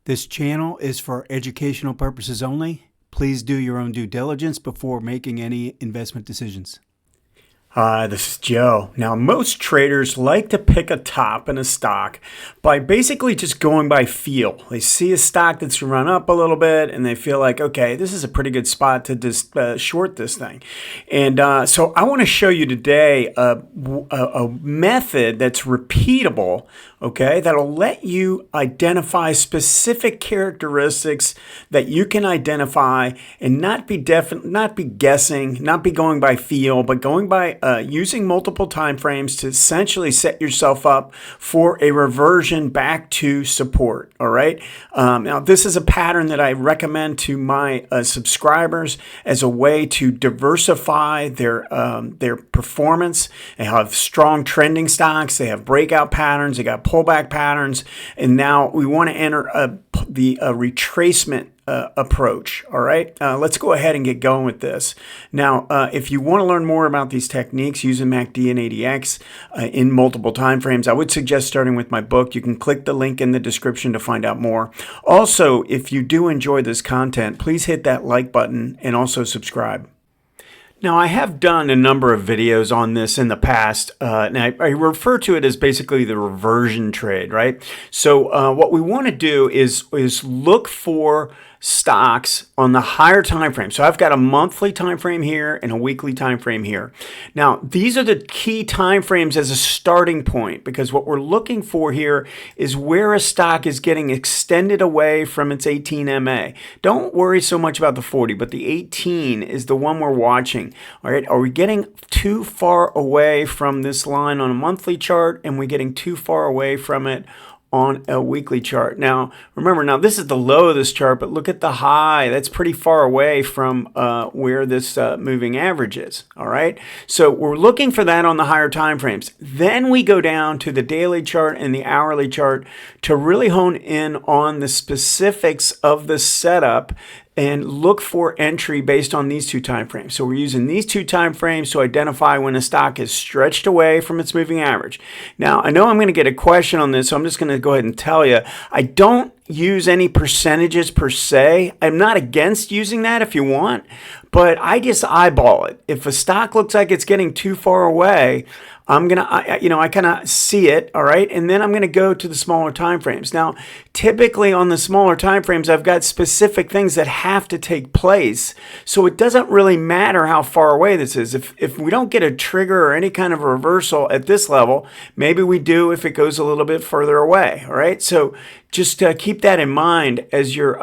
This channel is for educational purposes only. Please do your own due diligence before making any investment decisions. Hi, this is Joe. Now, most traders like to pick a top in a stock by basically just going by feel. They see a stock that's run up a little bit and they feel like, okay, this is a pretty good spot to just short this thing. And so I want to show you today a method that's repeatable, okay, that'll let you identify specific characteristics that you can identify and not be guessing, not be going by feel, but going by using multiple time frames to essentially set yourself up for a reversion back to support. All right. Now, this is a pattern that I recommend to my subscribers as a way to diversify their performance. They have strong trending stocks. They have breakout patterns. They got pullback patterns. And now we want to enter the retracement approach. All right, let's go ahead and get going with this. Now, if you want to learn more about these techniques using MACD and ADX in multiple time frames, I would suggest starting with my book. You can click the link in the description to find out more. Also, if you do enjoy this content, please hit that like button and also subscribe. Now, I have done a number of videos on this in the past, and I refer to it as basically the reversion trade, right? So what we want to do is look for stocks on the higher time frame. So I've got a monthly time frame here and a weekly time frame here. Now, these are the key time frames as a starting point, because what we're looking for here is where a stock is getting extended away from its 18 MA. Don't worry so much about the 40, but the 18 is the one we're watching. All right, are we getting too far away from this line on a monthly chart, and we're getting too far away from it on a weekly chart? Now, remember, now this is the low of this chart, but look at the high. That's pretty far away from where this moving average is. All right, so we're looking for that on the higher time frames. Then we go down to the daily chart and the hourly chart to really hone in on the specifics of the setup and look for entry based on these two time frames. So we're using these two time frames to identify when a stock is stretched away from its moving average. Now, I know I'm going to get a question on this, so I'm just going to go ahead and tell you, I don't use any percentages per se. I'm not against using that if you want, but I just eyeball it. If a stock looks like it's getting too far away, I'm going to, I kind of see it, all right? And then I'm going to go to the smaller time frames. Now, typically on the smaller time frames, I've got specific things that have to take place. So it doesn't really matter how far away this is. If we don't get a trigger or any kind of a reversal at this level, maybe we do if it goes a little bit further away, all right? So just keep that in mind as you're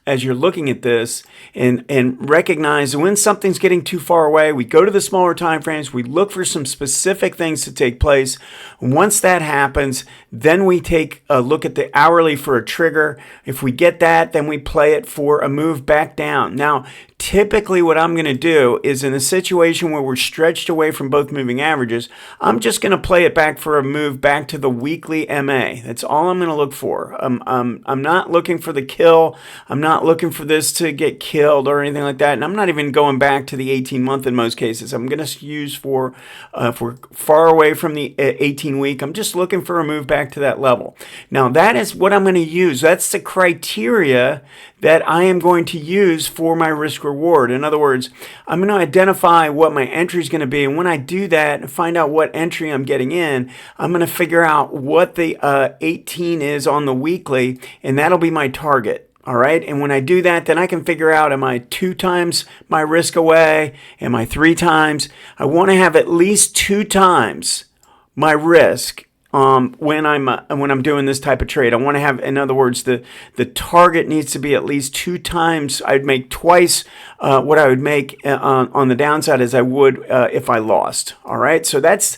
looking at this, and recognize when something's getting too far away. We go to the smaller time frames, we look for some specific things to take place. Once that happens, then we take a look at the hourly for a trigger. If we get that, then we play it for a move back down. Now, typically what I'm going to do is, in a situation where we're stretched away from both moving averages, I'm just going to play it back for a move back to the weekly MA. That's all I'm going to look for. I'm not looking for the kill. I'm not looking for this to get killed or anything like that. And I'm not even going back to the 18-month in most cases. I'm going to use for if we're far away from the 18-week, I'm just looking for a move back to that level. Now, that is what I'm going to use. That's the criteria that I am going to use for my risk reward. In other words, I'm going to identify what my entry is going to be. And when I do that and find out what entry I'm getting in, I'm going to figure out what the 18 is on the weekly, and that'll be my target. All right. And when I do that, then I can figure out, am I 2 times my risk away? Am I 3 times? I want to have at least 2 times my risk when I'm doing this type of trade. I want to have, in other words, the target needs to be at least 2 times. I'd make twice what I would make on the downside as I would if I lost. All right, so that's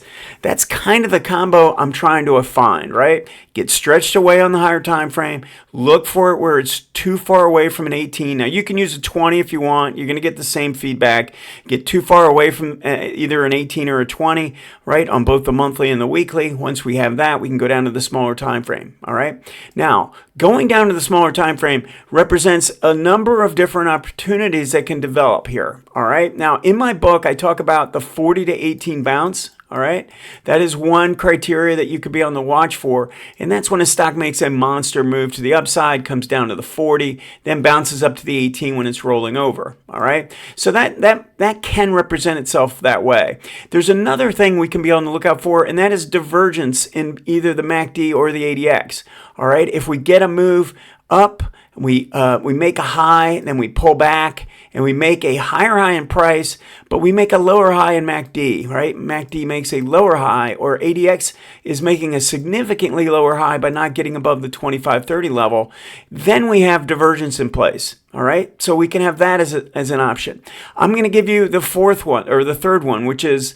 kind of the combo I'm trying to find. Right, get stretched away on the higher time frame. Look for it where it's too far away from an 18. Now, you can use a 20 if you want. You're going to get the same feedback. Get too far away from either an 18 or a 20, right, on both the monthly and the weekly. Once we have that, we can go down to the smaller time frame. All right. Now, going down to the smaller time frame represents a number of different opportunities that can develop here. All right. Now, in my book, I talk about the 40 to 18 bounce. All right, that is one criteria that you could be on the watch for, and that's when a stock makes a monster move to the upside, comes down to the 40, then bounces up to the 18 when it's rolling over. All right, so that can represent itself that way. There's another thing we can be on the lookout for, and that is divergence in either the MACD or the ADX. All right, if we get a move up, we make a high, then we pull back, and we make a higher high in price, but we make a lower high in MACD, right? MACD makes a lower high, or ADX is making a significantly lower high by not getting above the 25-30 level. Then we have divergence in place, all right? So we can have that as an option. I'm going to give you the fourth one, or the third one, which is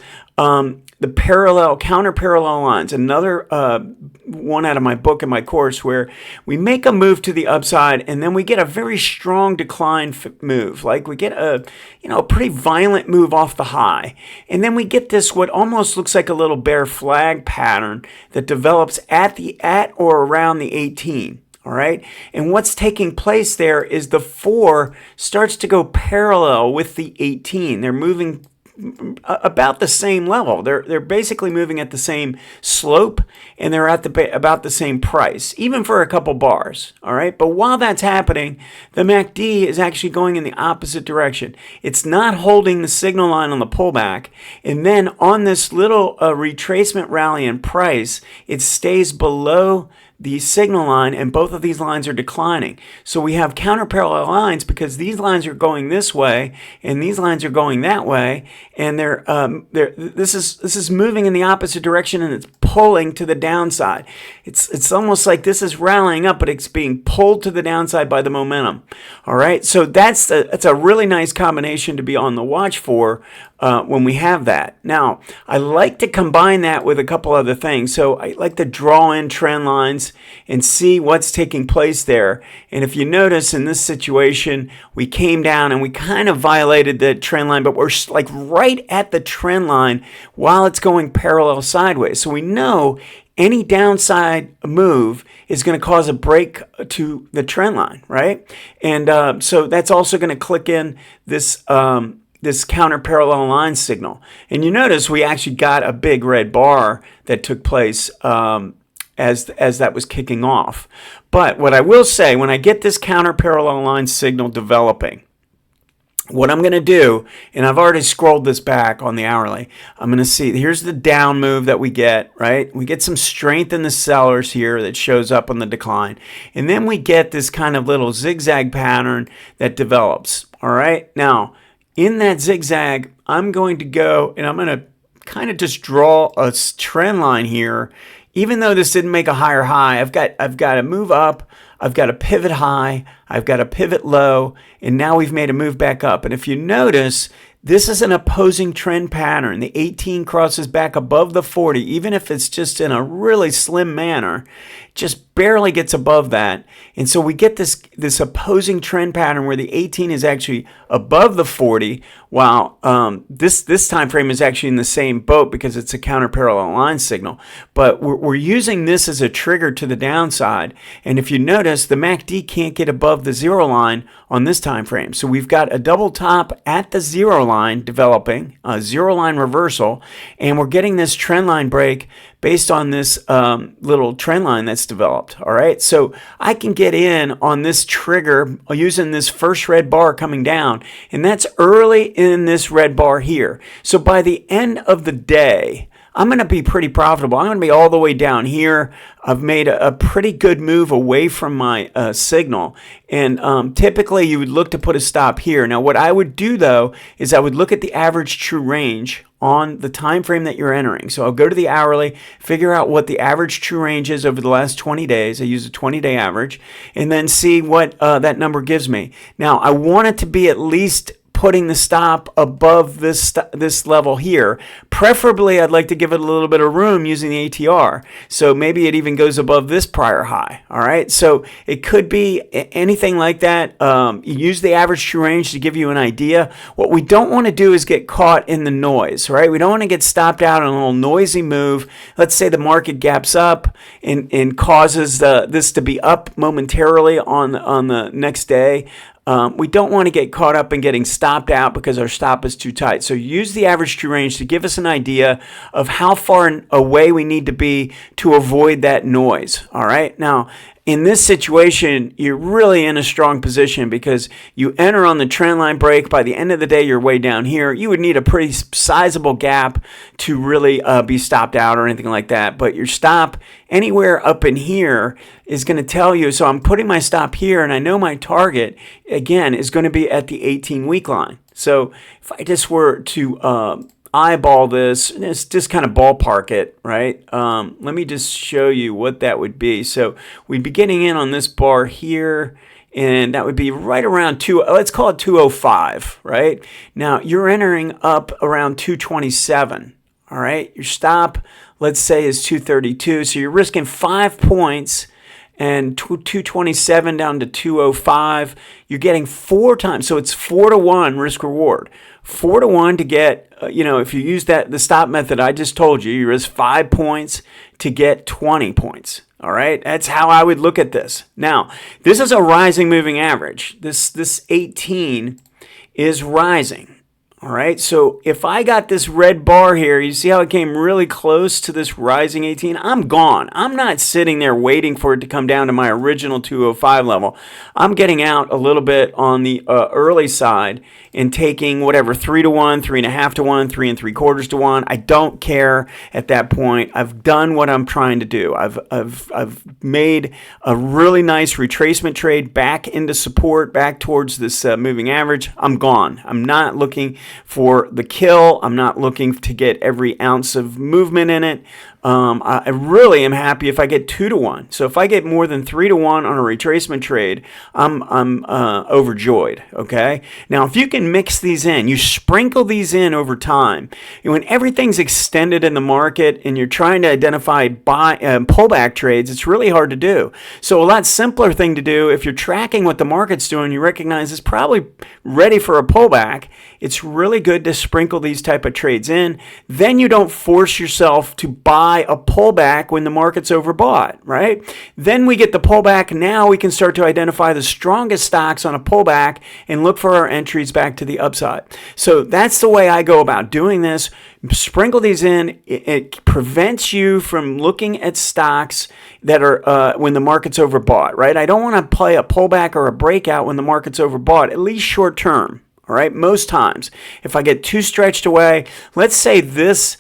the counter-parallel lines, another one out of my book and my course, where we make a move to the upside and then we get a very strong decline move. Like we get a pretty violent move off the high. And then we get this what almost looks like a little bear flag pattern that develops at or around the 18. All right. And what's taking place there is the 4 starts to go parallel with the 18. They're moving about the same level. They're basically moving at the same slope, and they're at about the same price, even for a couple bars. All right, but while that's happening, the MACD is actually going in the opposite direction. It's not holding the signal line on the pullback, and then on this little retracement rally in price, it stays below the signal line, and both of these lines are declining. So we have counter-parallel lines because these lines are going this way and these lines are going that way, and this is moving in the opposite direction, and it's pulling to the downside. It's almost like this is rallying up, but it's being pulled to the downside by the momentum. All right, so that's a really nice combination to be on the watch for when we have that. Now, I like to combine that with a couple other things. So I like to draw in trend lines and see what's taking place there. And if you notice in this situation, we came down and we kind of violated the trend line, but we're like right at the trend line while it's going parallel sideways. So we know any downside move is going to cause a break to the trend line, right? And so that's also going to click in this this counter parallel line signal. And you notice we actually got a big red bar that took place as that was kicking off. But what I will say, when I get this counter parallel line signal developing, what I'm going to do, and I've already scrolled this back on the hourly, I'm going to see, here's the down move that we get, right? We get some strength in the sellers here that shows up on the decline. And then we get this kind of little zigzag pattern that develops, all right? Now, in that zigzag, I'm going to go and I'm going to kind of just draw a trend line here. Even though this didn't make a higher high, I've got to move up, I've got a pivot high, I've got a pivot low, and now we've made a move back up. And if you notice, this is an opposing trend pattern. The 18 crosses back above the 40, even if it's just in a really slim manner, just barely gets above that. And so we get this opposing trend pattern where the 18 is actually above the 40, while this time frame is actually in the same boat because it's a counter parallel line signal. But we're using this as a trigger to the downside. And if you notice, the MACD can't get above the 0 line on this time frame. So we've got a double top at the 0 line developing, a 0 line reversal, and we're getting this trend line break based on this little trend line that's developed. All right, so I can get in on this trigger using this first red bar coming down, and that's early in this red bar here. So by the end of the day, I'm going to be pretty profitable. I'm going to be all the way down here. I've made a pretty good move away from my signal. And typically you would look to put a stop here. Now what I would do though is I would look at the average true range on the time frame that you're entering. So I'll go to the hourly, figure out what the average true range is over the last 20 days. I use a 20-day average, and then see what that number gives me. Now I want it to be at least putting the stop above this level here. Preferably, I'd like to give it a little bit of room using the ATR. So maybe it even goes above this prior high. All right. So it could be anything like that. You use the average true range to give you an idea. What we don't want to do is get caught in the noise, right? We don't want to get stopped out on a little noisy move. Let's say the market gaps up and causes this to be up momentarily on the next day. We don't want to get caught up in getting stopped out because our stop is too tight. So use the average true range to give us an an idea of how far away we need to be to avoid that noise. All right. Now, in this situation, you're really in a strong position because you enter on the trend line break. By the end of the day, you're way down here. You would need a pretty sizable gap to really be stopped out or anything like that. But your stop anywhere up in here is going to tell you. So I'm putting my stop here, and I know my target, again, is going to be at the 18-week line. So if I just were to eyeball this, it's just kind of ballpark it, right? Let me just show you what that would be. So we'd be getting in on this bar here, and that would be right around let's call it 205, right? Now you're entering up around 227, all right? Your stop, let's say, is 232, so you're risking 5 points. And 227 down to 205, you're getting 4 times. So it's 4 to 1 risk reward. 4 to 1 to get, if you use the stop method I just told you, you risk 5 points to get 20 points. All right, that's how I would look at this. Now, this is a rising moving average. This 18 is rising. All right, so if I got this red bar here, you see how it came really close to this rising 18? I'm gone. I'm not sitting there waiting for it to come down to my original 205 level. I'm getting out a little bit on the early side and taking whatever, 3 to 1, 3.5 to 1, 3 3/4 to 1. I don't care at that point. I've done what I'm trying to do. I've made a really nice retracement trade back into support, back towards this moving average. I'm gone. I'm not looking for the kill. I'm not looking to get every ounce of movement in it. I really am happy if I get 2 to 1. So if I get more than 3 to 1 on a retracement trade, I'm overjoyed. Okay. Now, if you can mix these in, you sprinkle these in over time, and when everything's extended in the market and you're trying to identify pullback trades, it's really hard to do. So a lot simpler thing to do if you're tracking what the market's doing, you recognize it's probably ready for a pullback. It's really good to sprinkle these type of trades in. Then you don't force yourself to buy a pullback when the market's overbought, right? Then we get the pullback. Now we can start to identify the strongest stocks on a pullback and look for our entries back to the upside. So that's the way I go about doing this. Sprinkle these in. It prevents you from looking at stocks that are when the market's overbought, right? I don't want to play a pullback or a breakout when the market's overbought, at least short term. All right, most times, if I get too stretched away, let's say this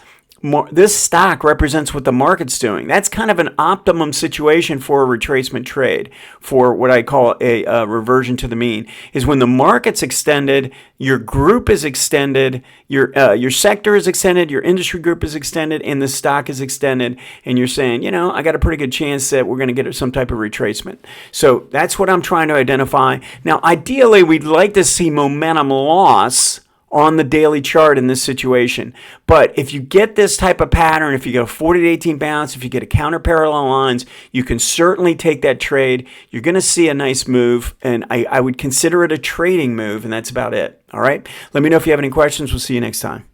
stock represents what the market's doing. That's kind of an optimum situation for a retracement trade, for what I call a reversion to the mean, is when the market's extended, your group is extended, your sector is extended, your industry group is extended, and the stock is extended, and you're saying, I got a pretty good chance that we're going to get some type of retracement. So that's what I'm trying to identify. Now, ideally, we'd like to see momentum loss on the daily chart in this situation. But if you get this type of pattern, if you get a 40 to 18 bounce, if you get a counter parallel lines, you can certainly take that trade. You're going to see a nice move, and I would consider it a trading move, and that's about it. All right? Let me know if you have any questions. We'll see you next time.